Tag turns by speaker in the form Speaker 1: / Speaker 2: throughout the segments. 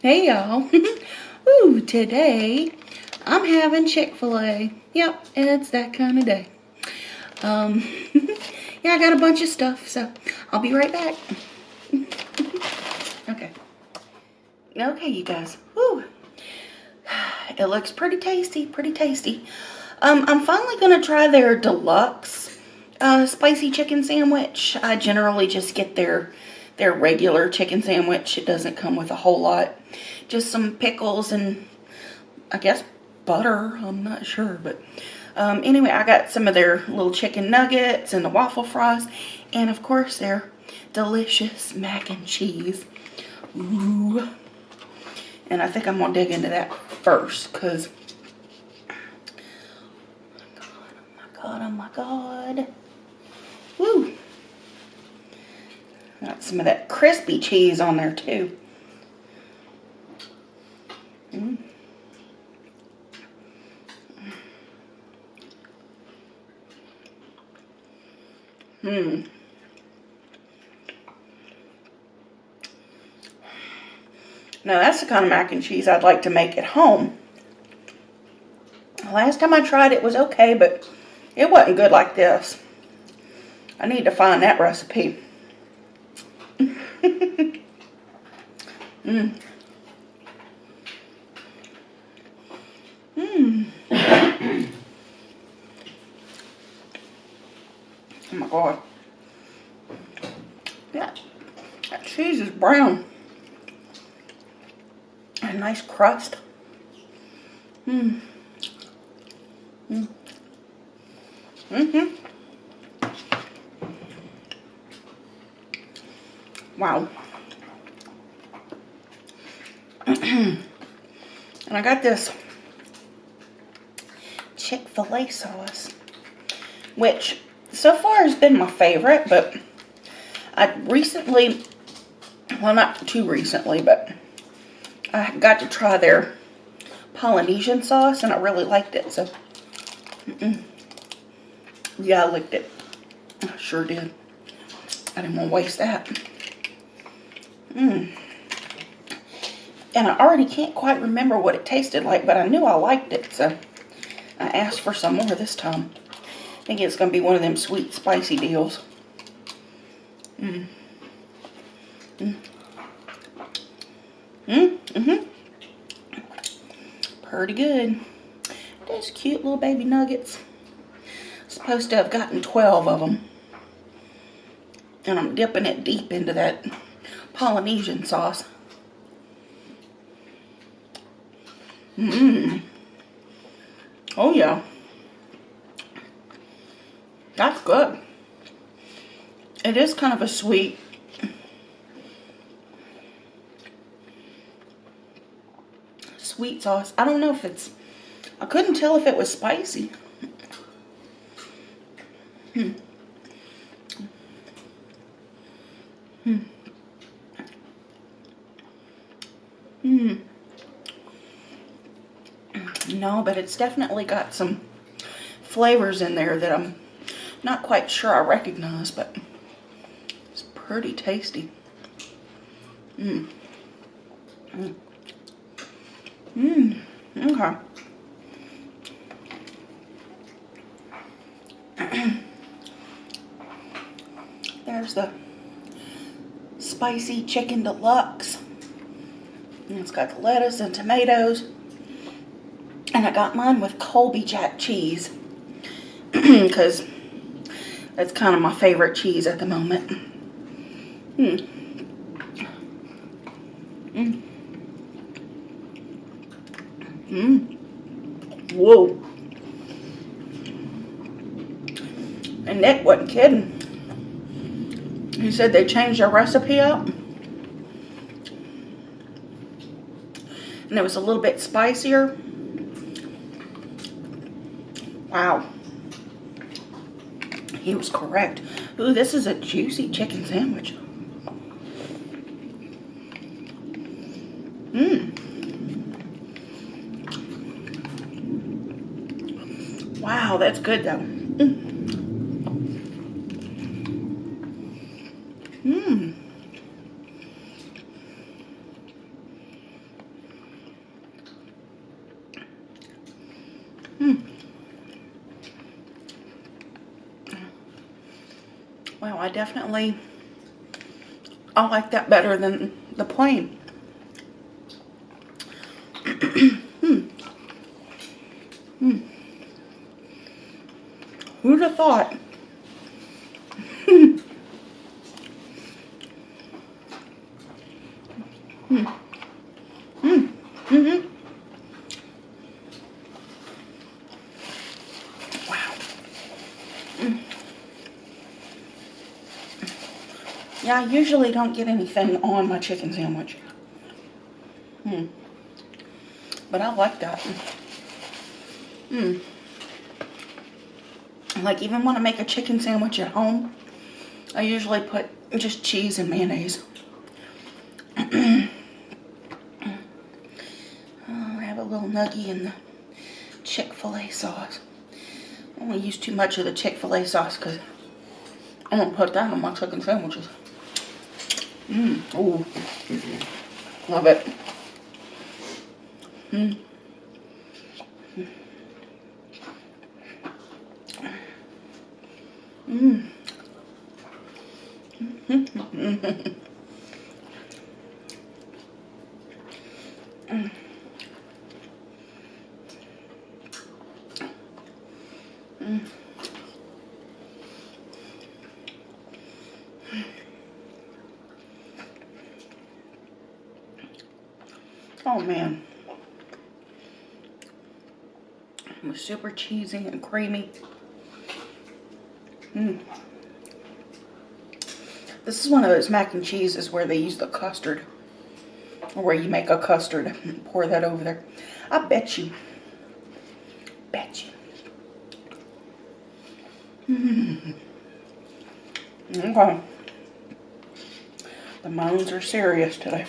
Speaker 1: Hey y'all. Ooh, today I'm having Chick-fil-A. Yep, it's that kind of day. Yeah, I got a bunch of stuff, so I'll be right back. Okay. Okay, you guys. Woo. It looks pretty tasty, pretty tasty. I'm finally gonna try their Deluxe spicy chicken sandwich. I generally just get their regular chicken sandwich. It doesn't come with a whole lot. Just some pickles and I guess butter. I'm not sure, but anyway, I got some of their little chicken nuggets and the waffle fries, and of course their delicious mac and cheese. Ooh. And I think I'm gonna dig into that first, cause oh my god. Woo! Got some of that crispy cheese on there too. Mm. Now that's the kind of mac and cheese I'd like to make at home. Last time I tried it was okay, but it wasn't good like this. I need to find that recipe. Mm. Oh my god. Yeah, that cheese is brown. A nice crust. Mm. Mm. Mm-hmm. Wow. And I got this Chick-fil-A sauce, which so far has been my favorite, but I recently, well, not too recently, but I got to try their Polynesian sauce and I really liked it, so yeah, I licked it. I sure did. I didn't want to waste that. And I already can't quite remember what it tasted like, but I knew I liked it, so I asked for some more this time. I think it's going to be one of them sweet, spicy deals. Pretty good. Those cute little baby nuggets. Supposed to have gotten 12 of them. And I'm dipping it deep into that Polynesian sauce. Oh yeah. That's good. It is kind of a sweet. Sweet sauce. I don't know if it's, I couldn't tell if it was spicy. No, but it's definitely got some flavors in there that I'm not quite sure I recognize, but it's pretty tasty. Okay. There's the spicy chicken deluxe. And it's got the lettuce and tomatoes. And I got mine with Colby Jack cheese. Because that's kind of my favorite cheese at the moment. Whoa. And Nick wasn't kidding. He said they changed their recipe up. And it was a little bit spicier. Wow. He was correct. Ooh, this is a juicy chicken sandwich. Wow, that's good though. Wow, I like that better than the plain. Who'd have thought? Wow. Yeah, I usually don't get anything on my chicken sandwich. But I like that. Like, even when I make a chicken sandwich at home, I usually put just cheese and mayonnaise. I have a little nugget in the Chick-fil-A sauce. I don't want to use too much of the Chick-fil-A sauce because I'm going to put that on my chicken sandwiches. Ooh. Love it. Oh man. It was super cheesy and creamy. This is one of those mac and cheeses where they use the custard. Or where you make a custard and pour that over there. I bet you. Okay. The moans are serious today.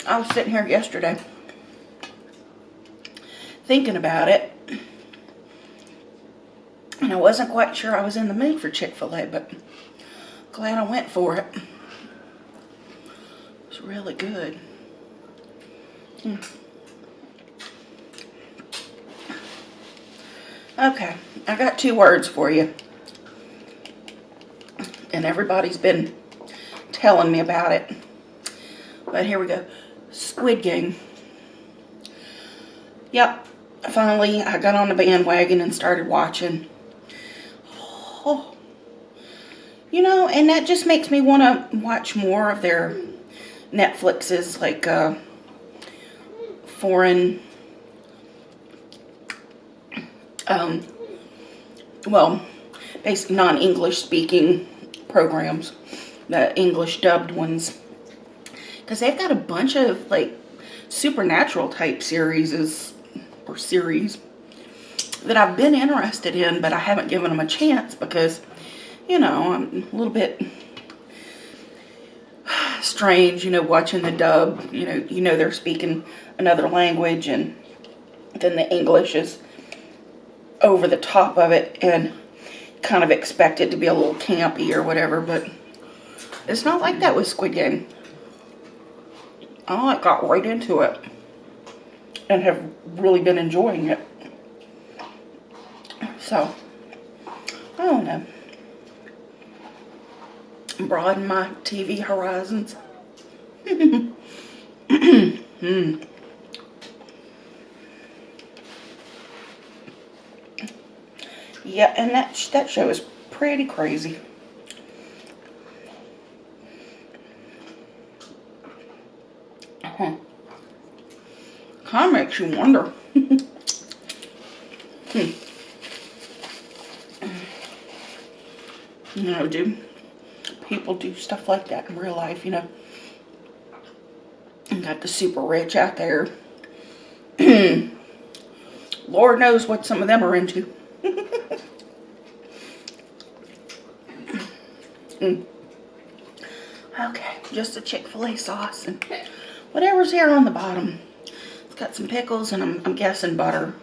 Speaker 1: I was sitting here yesterday thinking about it, and I wasn't quite sure I was in the mood for Chick-fil-A, but glad I went for it. It's really good. Okay, I got 2 words for you, and everybody's been telling me about it, but here we go. Squid Game. Yep, finally I got on the bandwagon and started watching. Oh, you know, and that just makes me want to watch more of their Netflixes, like foreign, well, basically non-English speaking programs, the English dubbed ones. Because they've got a bunch of, like, supernatural type series that I've been interested in, but I haven't given them a chance because, you know, I'm a little bit strange, you know, watching the dub. You know they're speaking another language, and then the English is over the top of it and kind of expect it to be a little campy or whatever, but it's not like that with Squid Game. I got right into it and have really been enjoying it. So, I don't know. Broaden my TV horizons. Yeah, and that show is pretty crazy. Kind of makes you wonder. You know, do people do stuff like that in real life, you know? And got the super rich out there. Lord knows what some of them are into. Okay, just the Chick-fil-A sauce and whatever's here on the bottom. It's got some pickles and I'm guessing butter.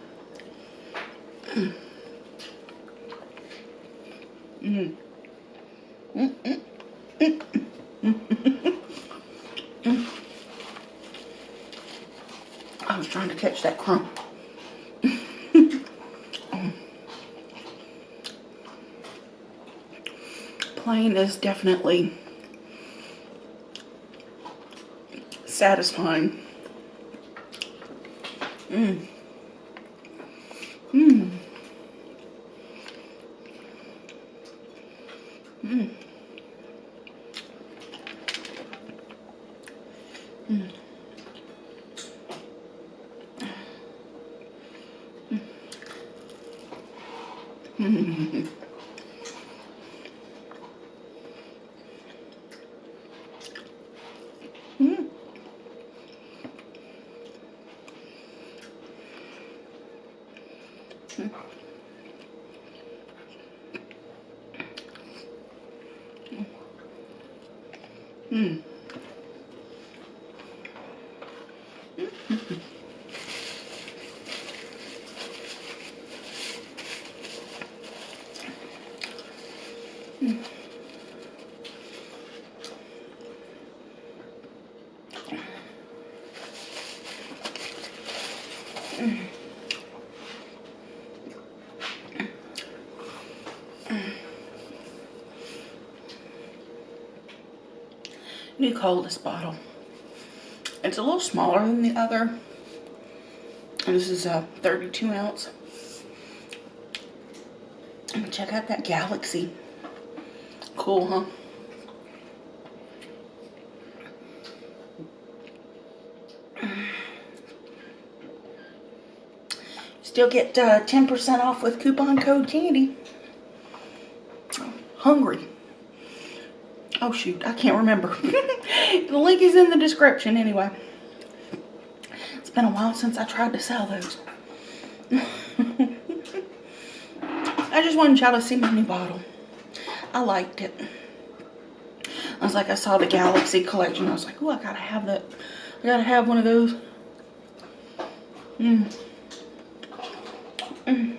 Speaker 1: I was trying to catch that crumb. plain is definitely satisfying. Mmm. Mmm. Mmm. Mmm. Mmm. Mmm. Mmm. New coldest bottle. It's a little smaller than the other. And this is a 32 ounce. Check out that galaxy. Cool, huh? Still get 10% off with coupon code Candy. Hungry. Oh shoot, I can't remember. The link is in the description anyway. It's been a while since I tried to sell those. I just wanted y'all to see my new bottle. I liked it. I was like, I saw the Galaxy collection. I was like, oh, I gotta have that. I gotta have one of those. Mmm. Mmm.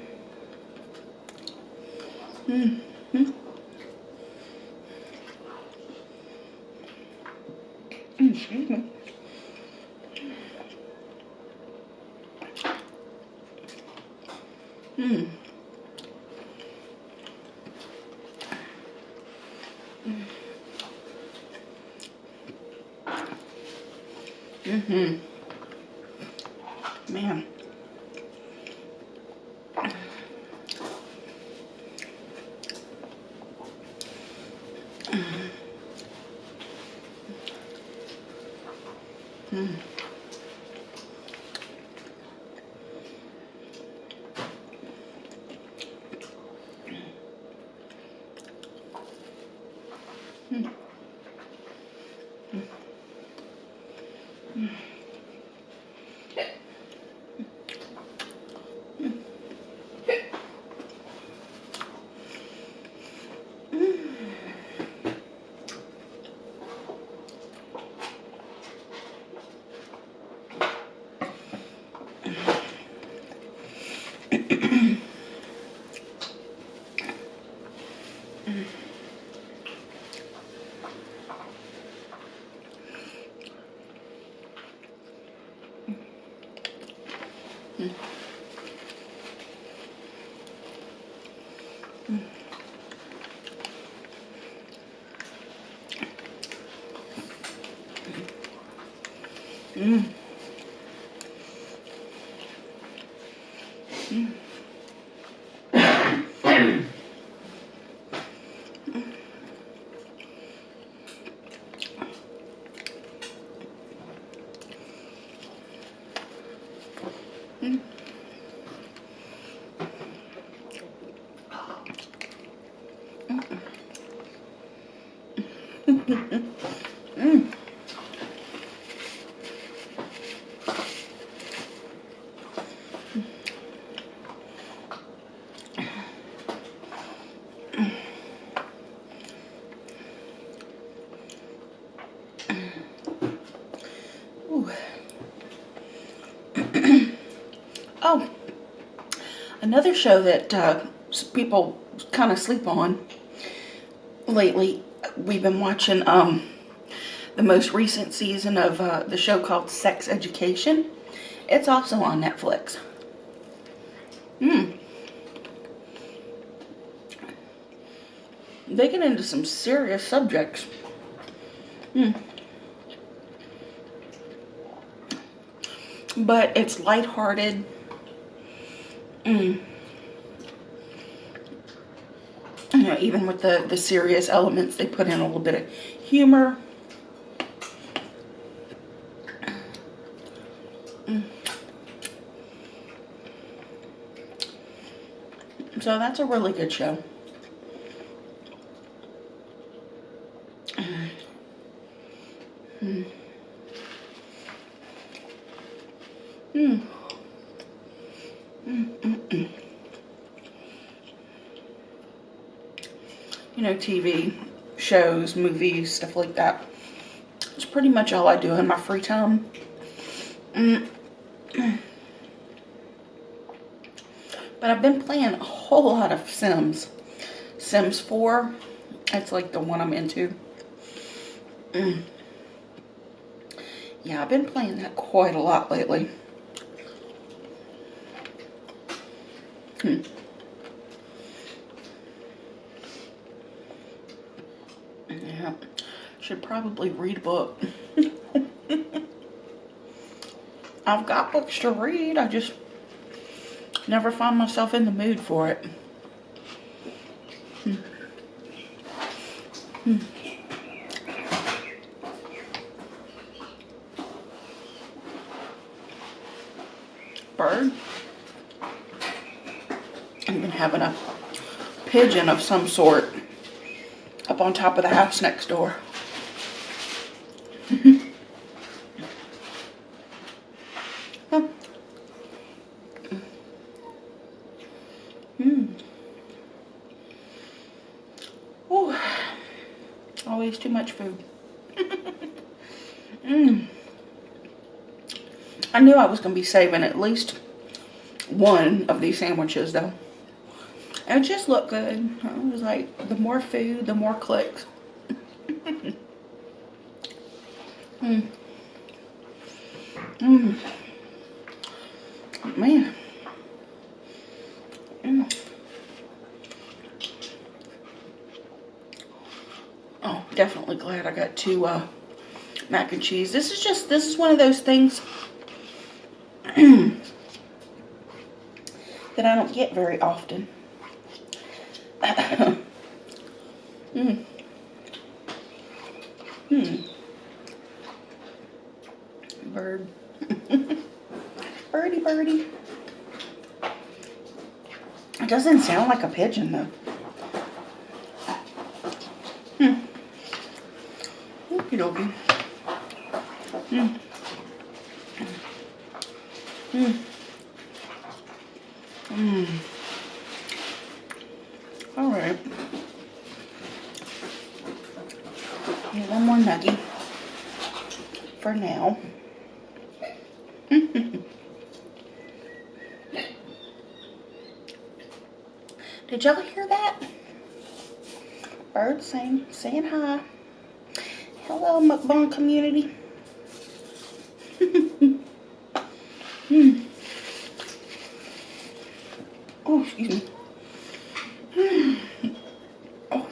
Speaker 1: Mmm. Mmm. Excuse me. Mmm. Mm-hmm. Man. Mm. Mm. Mm. Mm. Mm. Mm. Mm. Ooh. Oh, another show that people kind of sleep on lately. We've been watching the most recent season of the show called Sex Education. It's also on Netflix. they get into some serious subjects. But it's lighthearted. You know, even with the serious elements, they put in a little bit of humor. So that's a really good show. You know, TV shows, movies, stuff like that. It's pretty much all I do in my free time. But I've been playing a whole lot of Sims. Sims 4. That's like the one I'm into. Yeah, I've been playing that quite a lot lately. Yeah, should probably read a book. I've got books to read, I just never find myself in the mood for it. Bird. I've been having a pigeon of some sort up on top of the house next door. Ooh, always too much food. I knew I was going to be saving at least one of these sandwiches though. It just looked good. I was like, the more food, the more clicks. Man. Oh, definitely glad I got two mac and cheese. This is one of those things that I don't get very often. Bird. Birdie, birdie. It doesn't sound like a pigeon though. Okie dokie. All right. One more nugget for now. Did y'all hear that? Bird saying hi. Hello, Mukbang community. Oh, excuse me. Oh.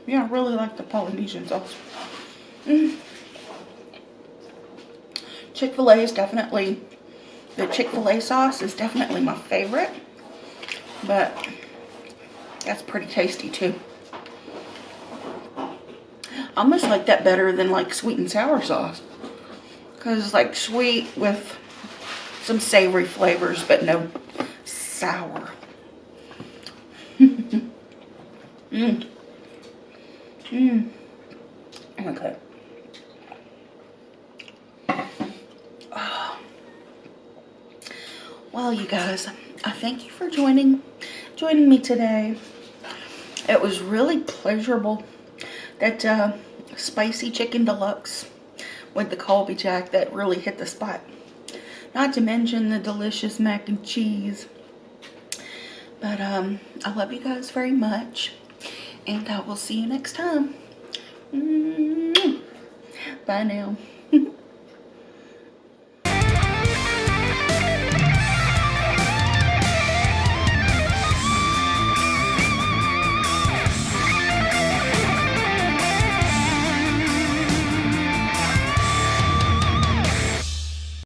Speaker 1: Yeah, I really like the Polynesian sauce. Chick-fil-A is definitely, the Chick-fil-A sauce is definitely my favorite. But that's pretty tasty too. I almost like that better than like sweet and sour sauce. Because it's like sweet with some savory flavors, but no sour. Okay. Well, you guys, I thank you for joining me today. It was really pleasurable. That spicy chicken deluxe with the Colby Jack, that really hit the spot. Not to mention the delicious mac and cheese. But I love you guys very much, and I will see you next time. Bye now.